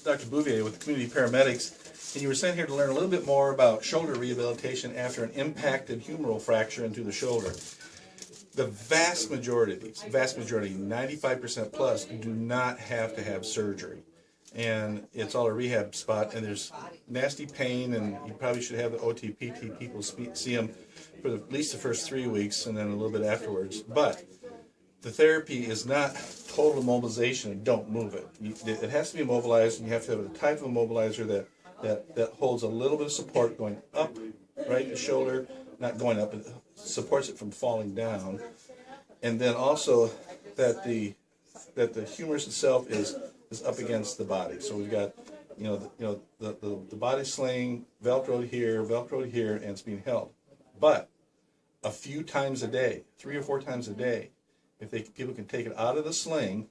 Dr. Bouvier with the Community Paramedics, and you were sent here to learn a little bit more about shoulder rehabilitation after an impacted humeral fracture into the shoulder. The vast majority of these, 95% plus, do not have to have surgery. And it's all a rehab spot, and there's nasty pain, and you probably should have the OT/PT people see them for at least the first 3 weeks and then a little bit afterwards. But the therapy is not total immobilization and don't move it. It has to be immobilized, and you have to have a type of immobilizer that holds a little bit of support going up, right, the shoulder, not going up, it supports it from falling down. And then also that the humerus itself is up against the body. So we've got, the body sling, velcroed here, and it's being held. But a few times a day, 3 or 4 times a day, if people can take it out of the sling,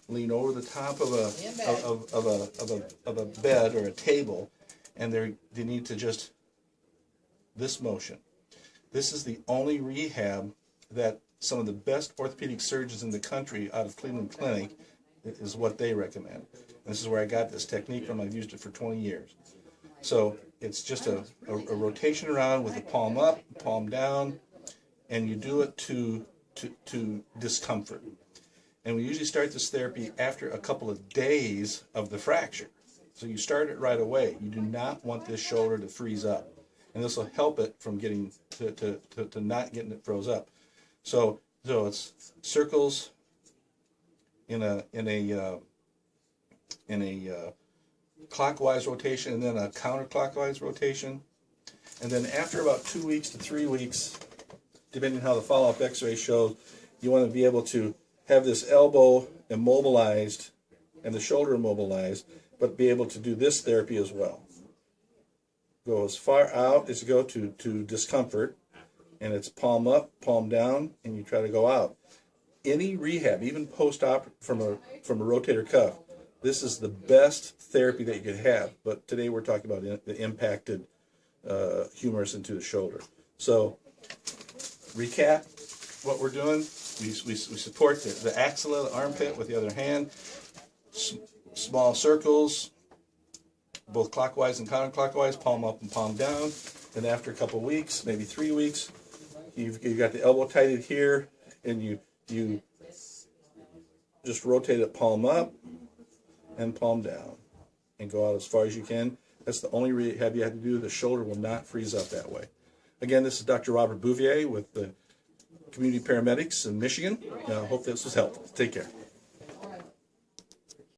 lean over the top of a bed or a table, and they need to just this motion. This is the only rehab that some of the best orthopedic surgeons in the country out of Cleveland Clinic is what they recommend. And this is where I got this technique from. I've used it for 20 years. So it's just a rotation around with the palm up, palm down, and you do it to discomfort. And we usually start this therapy after a couple of days of the fracture. So you start it right away. You do not want this shoulder to freeze up. And this will help it from getting to not getting it froze up. So it's circles in a clockwise rotation, and then a counterclockwise rotation. And then after about 2 weeks to 3 weeks, depending on how the follow-up x-ray shows, you want to be able to have this elbow immobilized and the shoulder immobilized, but be able to do this therapy as well. Go as far out as you go to discomfort, and it's palm up, palm down, and you try to go out. Any rehab, even post-op from a rotator cuff, this is the best therapy that you could have. But today we're talking about the impacted humerus into the shoulder. So, recap what we're doing. We support the axilla, the armpit with the other hand. Small circles, both clockwise and counterclockwise, palm up and palm down. Then after a couple weeks, maybe 3 weeks, you've got the elbow tighted here, and you just rotate it palm up and palm down and go out as far as you can. That's the only rehab you have to do. The shoulder will not freeze up that way. Again, this is Dr. Robert Bouvier with the Community Paramedics in Michigan. I hope this was helpful. Take care.